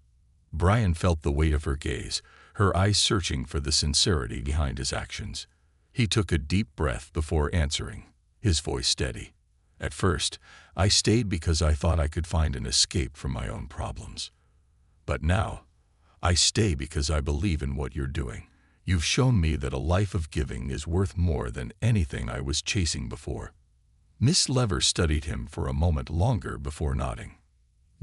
Brian felt the weight of her gaze, her eyes searching for the sincerity behind his actions. He took a deep breath before answering, his voice steady. "At first, I stayed because I thought I could find an escape from my own problems. But now, I stay because I believe in what you're doing. You've shown me that a life of giving is worth more than anything I was chasing before." Miss Lever studied him for a moment longer before nodding.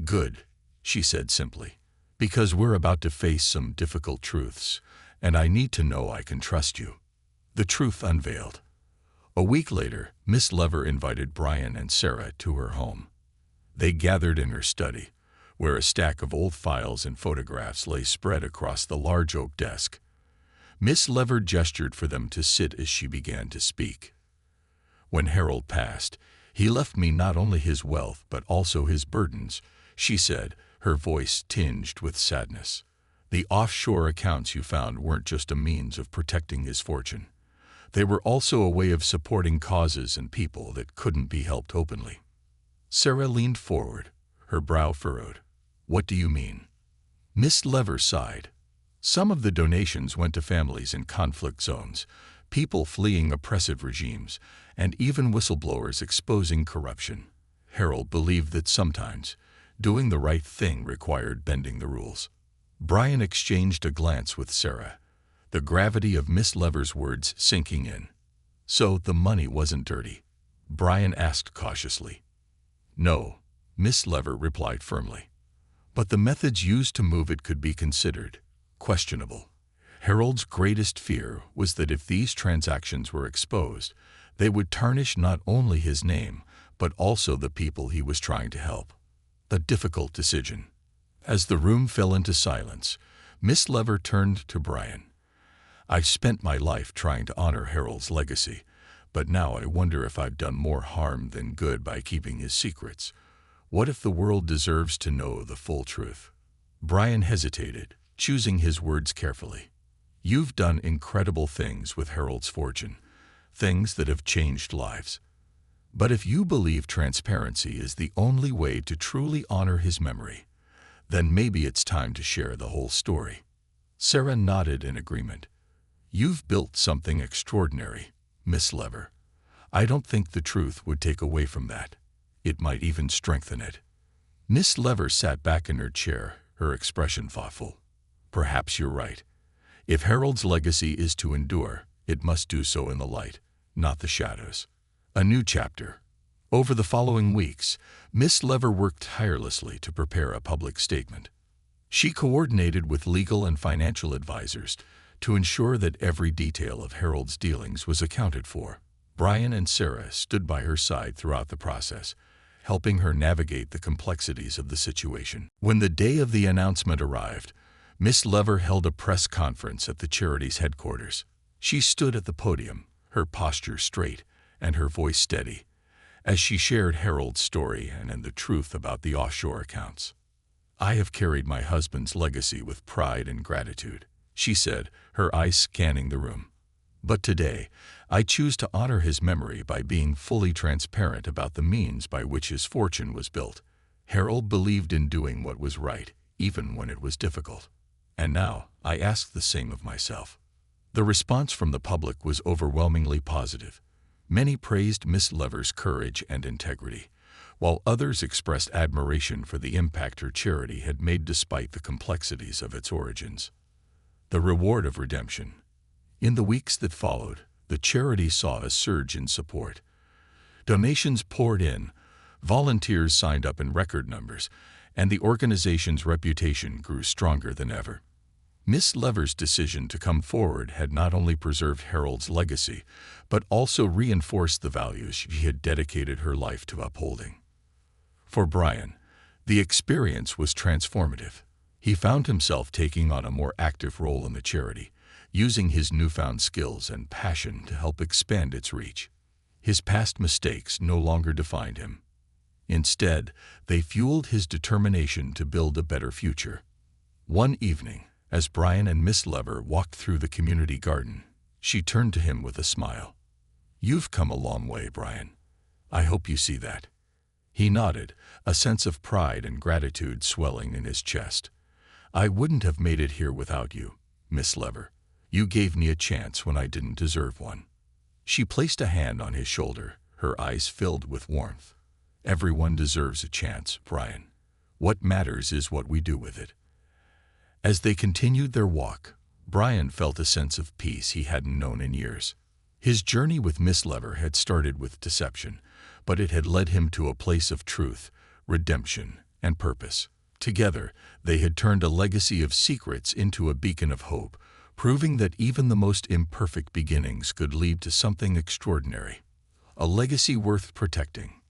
"Good," she said simply, "because we're about to face some difficult truths, and I need to know I can trust you." The truth unveiled. A week later, Miss Lever invited Brian and Sarah to her home. They gathered in her study, where a stack of old files and photographs lay spread across the large oak desk. Miss Lever gestured for them to sit as she began to speak. "When Harold passed, he left me not only his wealth but also his burdens," she said, her voice tinged with sadness. The offshore accounts you found weren't just a means of protecting his fortune. They were also a way of supporting causes and people that couldn't be helped openly. Sarah leaned forward, her brow furrowed. What do you mean? Miss Lever sighed. Some of the donations went to families in conflict zones, people fleeing oppressive regimes, and even whistleblowers exposing corruption. Harold believed that sometimes doing the right thing required bending the rules. Brian exchanged a glance with Sarah, the gravity of Miss Lever's words sinking in. So the money wasn't dirty? Brian asked cautiously. No, Miss Lever replied firmly. But the methods used to move it could be considered questionable. Harold's greatest fear was that if these transactions were exposed, they would tarnish not only his name, but also the people he was trying to help. A difficult decision. As the room fell into silence, Miss Lever turned to Brian. I've spent my life trying to honor Harold's legacy, but now I wonder if I've done more harm than good by keeping his secrets. What if the world deserves to know the full truth? Brian hesitated, choosing his words carefully. You've done incredible things with Harold's fortune, things that have changed lives. But if you believe transparency is the only way to truly honor his memory, then maybe it's time to share the whole story. Sarah nodded in agreement. You've built something extraordinary, Miss Lever. I don't think the truth would take away from that. It might even strengthen it. Miss Lever sat back in her chair, her expression thoughtful. Perhaps you're right. If Harold's legacy is to endure, it must do so in the light, not the shadows. A new chapter. Over the following weeks, Miss Lever worked tirelessly to prepare a public statement. She coordinated with legal and financial advisors to ensure that every detail of Harold's dealings was accounted for. Brian and Sarah stood by her side throughout the process, helping her navigate the complexities of the situation. When the day of the announcement arrived, Miss Lever held a press conference at the charity's headquarters. She stood at the podium, her posture straight and her voice steady, as she shared Harold's story and the truth about the offshore accounts. I have carried my husband's legacy with pride and gratitude, she said, her eyes scanning the room. But today, I choose to honor his memory by being fully transparent about the means by which his fortune was built. Harold believed in doing what was right, even when it was difficult. And now, I ask the same of myself. The response from the public was overwhelmingly positive. Many praised Miss Lever's courage and integrity, while others expressed admiration for the impact her charity had made despite the complexities of its origins. The reward of redemption. In the weeks that followed, the charity saw a surge in support. Donations poured in, volunteers signed up in record numbers, and the organization's reputation grew stronger than ever. Miss Lever's decision to come forward had not only preserved Harold's legacy, but also reinforced the values she had dedicated her life to upholding. For Brian, the experience was transformative. He found himself taking on a more active role in the charity, using his newfound skills and passion to help expand its reach. His past mistakes no longer defined him. Instead, they fueled his determination to build a better future. One evening, as Brian and Miss Lever walked through the community garden, she turned to him with a smile. You've come a long way, Brian. I hope you see that. He nodded, a sense of pride and gratitude swelling in his chest. I wouldn't have made it here without you, Miss Lever. You gave me a chance when I didn't deserve one. She placed a hand on his shoulder, her eyes filled with warmth. Everyone deserves a chance, Brian. What matters is what we do with it. As they continued their walk, Brian felt a sense of peace he hadn't known in years. His journey with Miss Lever had started with deception, but it had led him to a place of truth, redemption, and purpose. Together, they had turned a legacy of secrets into a beacon of hope, proving that even the most imperfect beginnings could lead to something extraordinary, a legacy worth protecting.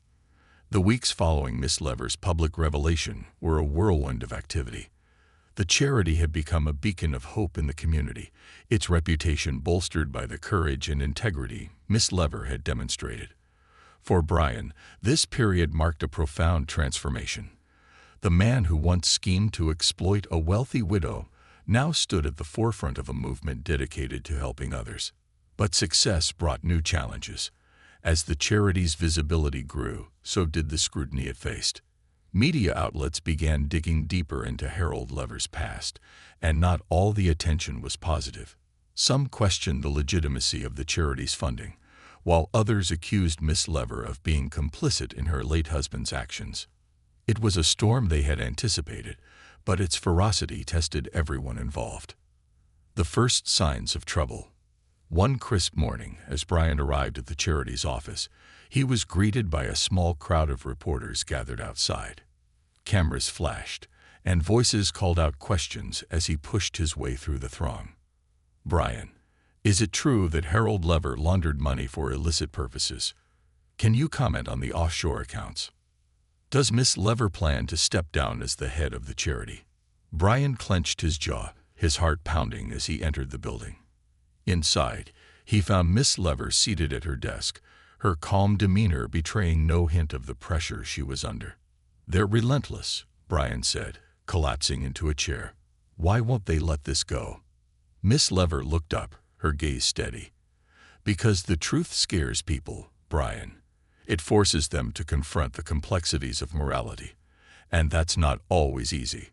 The weeks following Miss Lever's public revelation were a whirlwind of activity. The charity had become a beacon of hope in the community, its reputation bolstered by the courage and integrity Miss Lever had demonstrated. For Brian, this period marked a profound transformation. The man who once schemed to exploit a wealthy widow now stood at the forefront of a movement dedicated to helping others. But success brought new challenges. As the charity's visibility grew, so did the scrutiny it faced. Media outlets began digging deeper into Harold Lever's past, and not all the attention was positive. Some questioned the legitimacy of the charity's funding, while others accused Miss Lever of being complicit in her late husband's actions. It was a storm they had anticipated, but its ferocity tested everyone involved. The first signs of trouble. One crisp morning, as Brian arrived at the charity's office, he was greeted by a small crowd of reporters gathered outside. Cameras flashed, and voices called out questions as he pushed his way through the throng. "Brian, is it true that Harold Lever laundered money for illicit purposes? Can you comment on the offshore accounts? Does Miss Lever plan to step down as the head of the charity?" Brian clenched his jaw, his heart pounding as he entered the building. Inside, he found Miss Lever seated at her desk, her calm demeanor betraying no hint of the pressure she was under. "They're relentless," Brian said, collapsing into a chair. "Why won't they let this go?" Miss Lever looked up, her gaze steady. "Because the truth scares people, Brian. It forces them to confront the complexities of morality, and that's not always easy."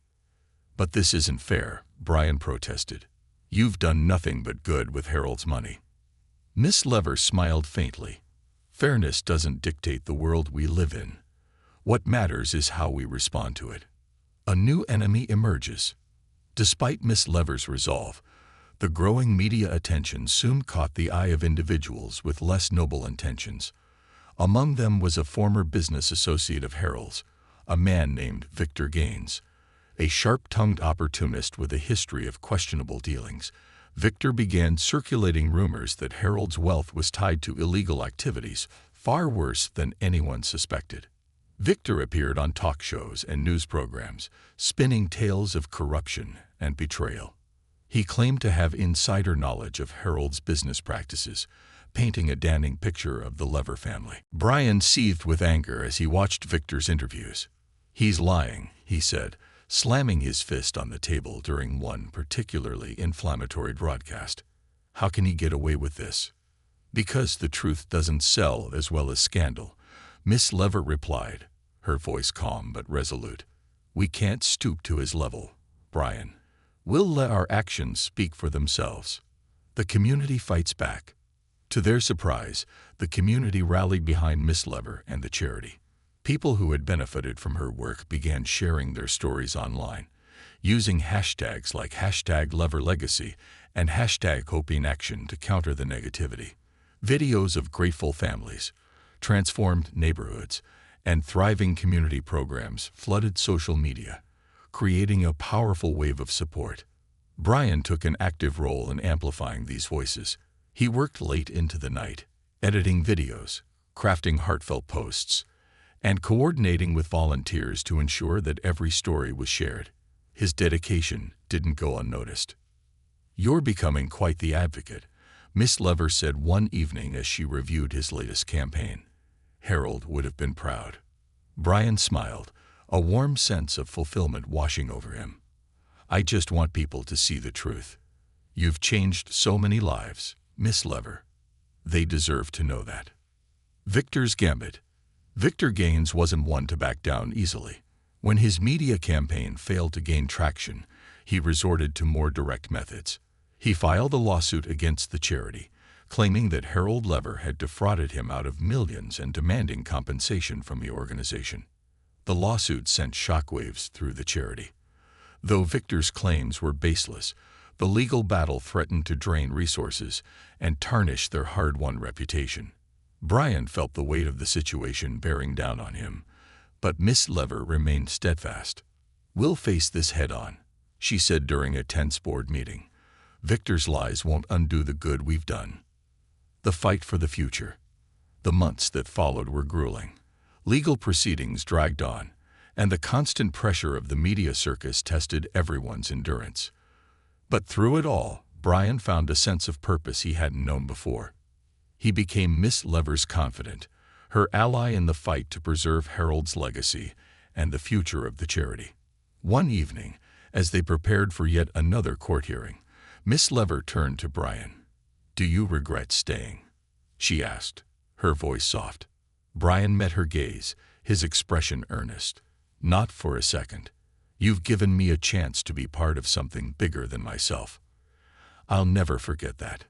"But this isn't fair," Brian protested. "You've done nothing but good with Harold's money." Miss Lever smiled faintly. "Fairness doesn't dictate the world we live in. What matters is how we respond to it." A new enemy emerges. Despite Miss Lever's resolve, the growing media attention soon caught the eye of individuals with less noble intentions. Among them was a former business associate of Harold's, a man named Victor Gaines. A sharp-tongued opportunist with a history of questionable dealings, Victor began circulating rumors that Harold's wealth was tied to illegal activities, far worse than anyone suspected. Victor appeared on talk shows and news programs, spinning tales of corruption and betrayal. He claimed to have insider knowledge of Harold's business practices, painting a damning picture of the Lever family. Brian seethed with anger as he watched Victor's interviews. "He's lying," he said, slamming his fist on the table during one particularly inflammatory broadcast. "How can he get away with this?" "Because the truth doesn't sell as well as scandal," Miss Lever replied, her voice calm but resolute. "We can't stoop to his level, Brian. We'll let our actions speak for themselves." The community fights back. To their surprise, the community rallied behind Miss Lever and the charity. People who had benefited from her work began sharing their stories online, using hashtags like #LeverLegacy and #HopeInAction to counter the negativity. Videos of grateful families, transformed neighborhoods, and thriving community programs flooded social media, creating a powerful wave of support. Brian took an active role in amplifying these voices. He worked late into the night, editing videos, crafting heartfelt posts, and coordinating with volunteers to ensure that every story was shared. His dedication didn't go unnoticed. "You're becoming quite the advocate," Miss Lever said one evening as she reviewed his latest campaign. Harold would have been proud. Brian smiled, a warm sense of fulfillment washing over him. "I just want people to see the truth. You've changed so many lives, Miss Lever. They deserve to know that." Victor's gambit. Victor Gaines wasn't one to back down easily. When his media campaign failed to gain traction, he resorted to more direct methods. He filed a lawsuit against the charity, claiming that Harold Lever had defrauded him out of millions and demanding compensation from the organization. The lawsuit sent shockwaves through the charity. Though Victor's claims were baseless, the legal battle threatened to drain resources and tarnish their hard-won reputation. Brian felt the weight of the situation bearing down on him, but Miss Lever remained steadfast. "We'll face this head-on," she said during a tense board meeting. "Victor's lies won't undo the good we've done." The fight for the future. The months that followed were grueling. Legal proceedings dragged on, and the constant pressure of the media circus tested everyone's endurance. But through it all, Brian found a sense of purpose he hadn't known before. He became Miss Lever's confidant, her ally in the fight to preserve Harold's legacy, and the future of the charity. One evening, as they prepared for yet another court hearing, Miss Lever turned to Brian. "Do you regret staying?" she asked, her voice soft. Brian met her gaze, his expression earnest. "Not for a second. You've given me a chance to be part of something bigger than myself. I'll never forget that."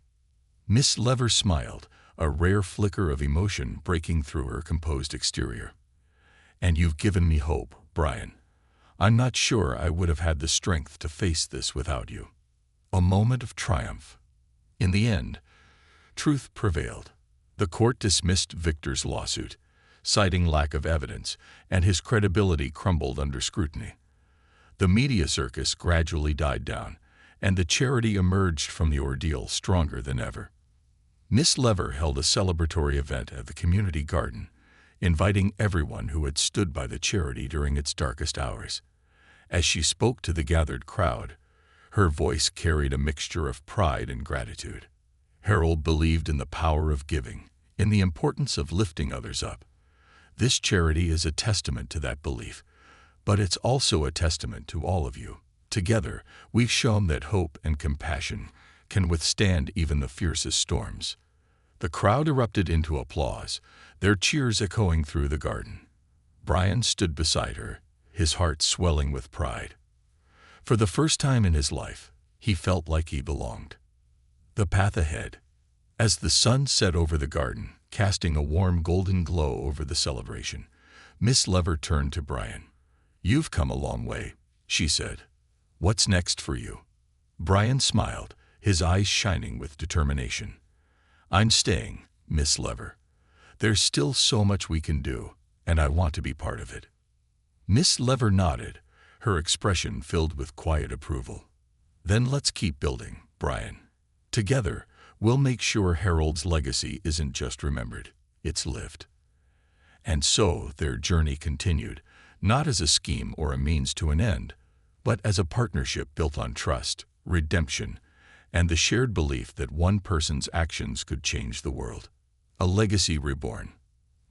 Miss Lever smiled, a rare flicker of emotion breaking through her composed exterior. "And you've given me hope, Brian. I'm not sure I would have had the strength to face this without you." A moment of triumph. In the end, truth prevailed. The court dismissed Victor's lawsuit, citing lack of evidence, and his credibility crumbled under scrutiny. The media circus gradually died down, and the charity emerged from the ordeal stronger than ever. Miss Lever held a celebratory event at the community garden, inviting everyone who had stood by the charity during its darkest hours. As she spoke to the gathered crowd, her voice carried a mixture of pride and gratitude. Harold believed in the power of giving, in the importance of lifting others up. This charity is a testament to that belief, but it's also a testament to all of you. Together, we've shown that hope and compassion can withstand even the fiercest storms. The crowd erupted into applause, their cheers echoing through the garden. Brian stood beside her, his heart swelling with pride. For the first time in his life, he felt like he belonged. The path ahead. As the sun set over the garden, casting a warm golden glow over the celebration, Miss Lever turned to Brian. "You've come a long way," she said. "What's next for you?" Brian smiled, his eyes shining with determination. "I'm staying, Miss Lever. There's still so much we can do, and I want to be part of it." Miss Lever nodded, her expression filled with quiet approval. "Then let's keep building, Brian. Together, we'll make sure Harold's legacy isn't just remembered, it's lived." And so their journey continued, not as a scheme or a means to an end, but as a partnership built on trust, redemption, and the shared belief that one person's actions could change the world. A legacy reborn.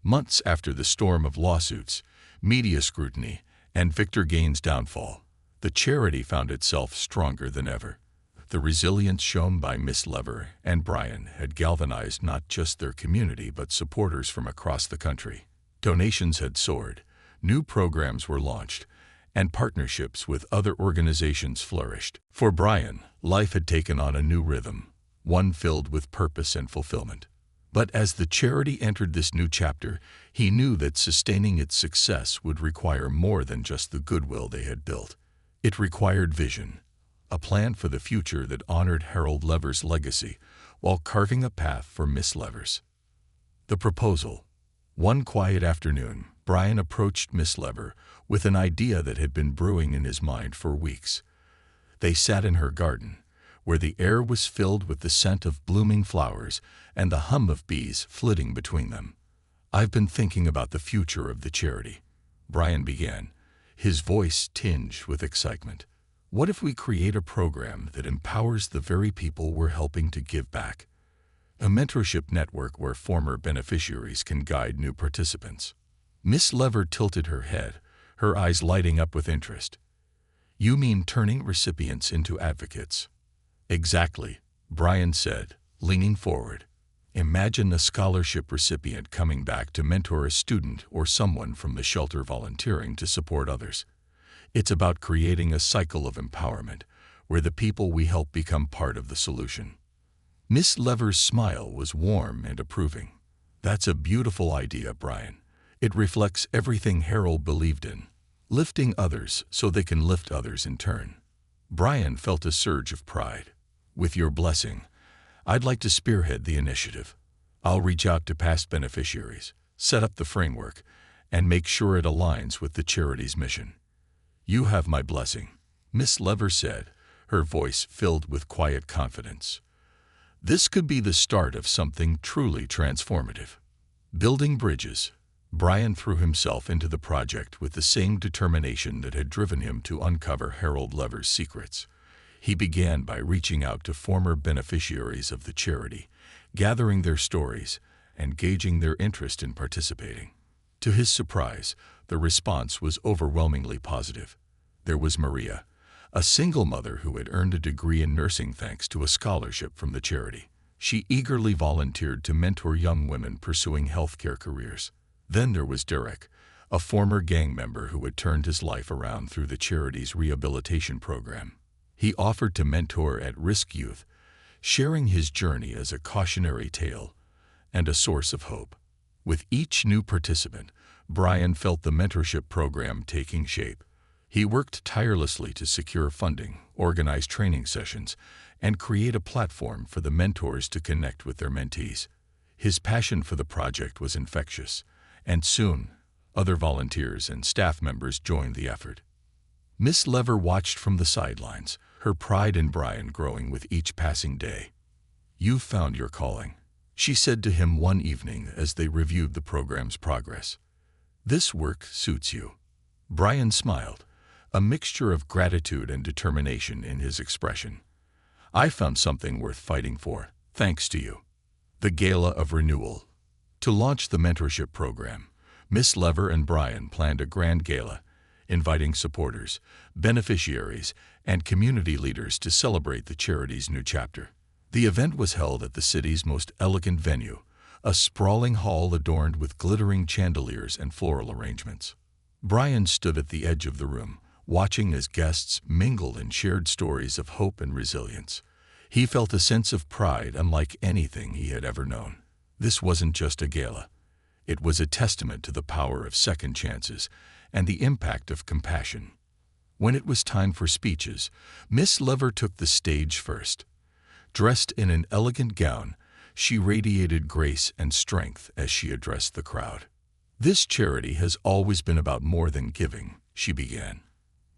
Months after the storm of lawsuits, media scrutiny, and Victor Gaines' downfall, the charity found itself stronger than ever. The resilience shown by Miss Lever and Brian had galvanized not just their community but supporters from across the country. Donations had soared, new programs were launched, and partnerships with other organizations flourished. For Brian, life had taken on a new rhythm, one filled with purpose and fulfillment. But as the charity entered this new chapter, he knew that sustaining its success would require more than just the goodwill they had built. It required vision, a plan for the future that honored Harold Lever's legacy while carving a path for Miss Lever's. The proposal. One quiet afternoon, Brian approached Miss Lever with an idea that had been brewing in his mind for weeks. They sat in her garden, where the air was filled with the scent of blooming flowers and the hum of bees flitting between them. "I've been thinking about the future of the charity," Brian began, his voice tinged with excitement. "What if we create a program that empowers the very people we're helping to give back? A mentorship network where former beneficiaries can guide new participants." Miss Lever tilted her head, her eyes lighting up with interest. "You mean turning recipients into advocates?" "Exactly," Brian said, leaning forward. "Imagine a scholarship recipient coming back to mentor a student or someone from the shelter volunteering to support others. It's about creating a cycle of empowerment, where the people we help become part of the solution." Miss Lever's smile was warm and approving. "That's a beautiful idea, Brian. It reflects everything Harold believed in, lifting others so they can lift others in turn." Brian felt a surge of pride. "With your blessing, I'd like to spearhead the initiative. I'll reach out to past beneficiaries, set up the framework, and make sure it aligns with the charity's mission." "You have my blessing," Miss Lever said, her voice filled with quiet confidence. This could be the start of something truly transformative. Building bridges. Brian threw himself into the project with the same determination that had driven him to uncover Harold Lever's secrets. He began by reaching out to former beneficiaries of the charity, gathering their stories, and gauging their interest in participating. To his surprise, the response was overwhelmingly positive. There was Maria, a single mother who had earned a degree in nursing thanks to a scholarship from the charity. She eagerly volunteered to mentor young women pursuing healthcare careers. Then there was Derek, a former gang member who had turned his life around through the charity's rehabilitation program. He offered to mentor at-risk youth, sharing his journey as a cautionary tale and a source of hope. With each new participant, Brian felt the mentorship program taking shape. He worked tirelessly to secure funding, organize training sessions, and create a platform for the mentors to connect with their mentees. His passion for the project was infectious, and soon, other volunteers and staff members joined the effort. Miss Lever watched from the sidelines, her pride in Brian growing with each passing day. "You've found your calling," she said to him one evening as they reviewed the program's progress. "This work suits you." Brian smiled, a mixture of gratitude and determination in his expression. "I found something worth fighting for, thanks to you." The Gala of Renewal. To launch the mentorship program, Miss Lever and Brian planned a grand gala, inviting supporters, beneficiaries, and community leaders to celebrate the charity's new chapter. The event was held at the city's most elegant venue, a sprawling hall adorned with glittering chandeliers and floral arrangements. Brian stood at the edge of the room, watching as guests mingled and shared stories of hope and resilience. He felt a sense of pride unlike anything he had ever known. This wasn't just a gala. It was a testament to the power of second chances and the impact of compassion. When it was time for speeches, Miss Lever took the stage first. Dressed in an elegant gown, she radiated grace and strength as she addressed the crowd. "This charity has always been about more than giving," she began.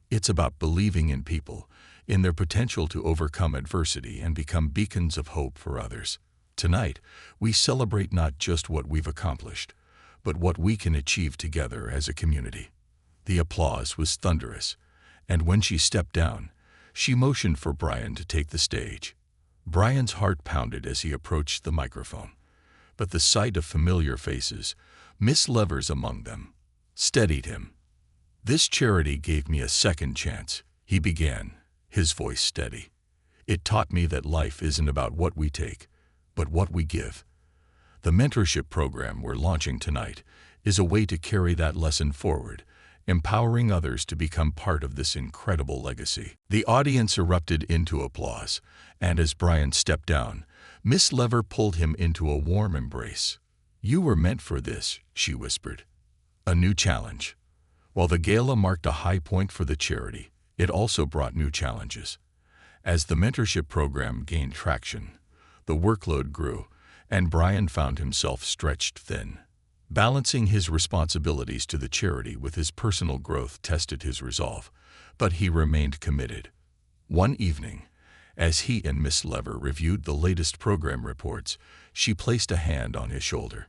"It's about believing in people, in their potential to overcome adversity and become beacons of hope for others. Tonight, we celebrate not just what we've accomplished, but what we can achieve together as a community." The applause was thunderous, and when she stepped down, she motioned for Brian to take the stage. Brian's heart pounded as he approached the microphone, but the sight of familiar faces, Miss Lever's among them, steadied him. "This charity gave me a second chance," he began, his voice steady. "It taught me that life isn't about what we take, but what we give. The mentorship program we're launching tonight is a way to carry that lesson forward, empowering others to become part of this incredible legacy." The audience erupted into applause, and as Brian stepped down, Miss Lever pulled him into a warm embrace. "You were meant for this," she whispered. A new challenge. While the gala marked a high point for the charity, it also brought new challenges. As the mentorship program gained traction, the workload grew, and Brian found himself stretched thin. Balancing his responsibilities to the charity with his personal growth tested his resolve, but he remained committed. One evening, as he and Miss Lever reviewed the latest program reports, she placed a hand on his shoulder.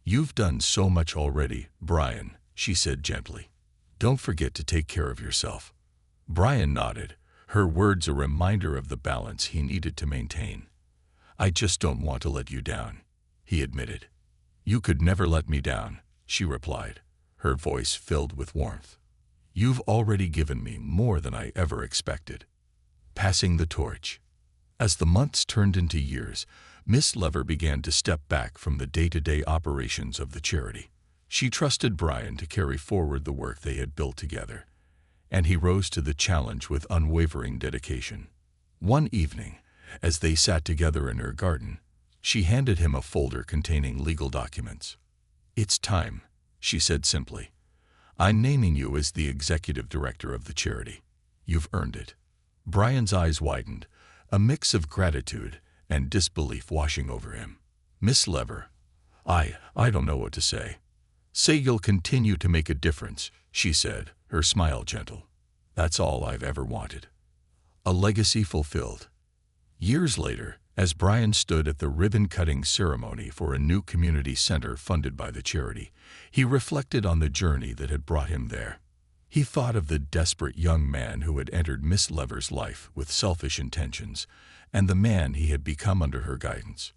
"You've done so much already, Brian," she said gently. "Don't forget to take care of yourself." Brian nodded, her words a reminder of the balance he needed to maintain. "I just don't want to let you down," he admitted. "You could never let me down," she replied, her voice filled with warmth. "You've already given me more than I ever expected." Passing the torch. As the months turned into years, Miss Lever began to step back from the day-to-day operations of the charity. She trusted Brian to carry forward the work they had built together, and he rose to the challenge with unwavering dedication. One evening, as they sat together in her garden, she handed him a folder containing legal documents. "It's time," she said simply. "I'm naming you as the executive director of the charity. You've earned it." Brian's eyes widened, a mix of gratitude and disbelief washing over him. "Miss Lever, I don't know what to say." "Say you'll continue to make a difference," she said, her smile gentle. "That's all I've ever wanted." A legacy fulfilled. Years later, as Brian stood at the ribbon-cutting ceremony for a new community center funded by the charity, he reflected on the journey that had brought him there. He thought of the desperate young man who had entered Miss Lever's life with selfish intentions, and the man he had become under her guidance.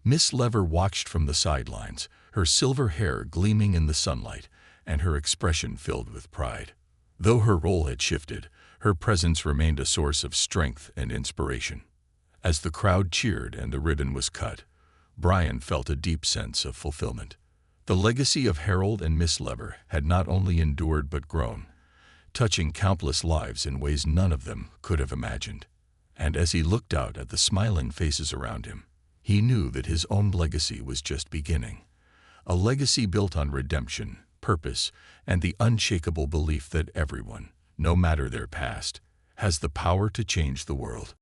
Miss Lever watched from the sidelines, her silver hair gleaming in the sunlight, and her expression filled with pride. Though her role had shifted, her presence remained a source of strength and inspiration. As the crowd cheered and the ribbon was cut, Brian felt a deep sense of fulfillment. The legacy of Harold and Miss Lever had not only endured but grown, touching countless lives in ways none of them could have imagined. And as he looked out at the smiling faces around him, he knew that his own legacy was just beginning. A legacy built on redemption, purpose, and the unshakable belief that everyone, no matter their past, has the power to change the world.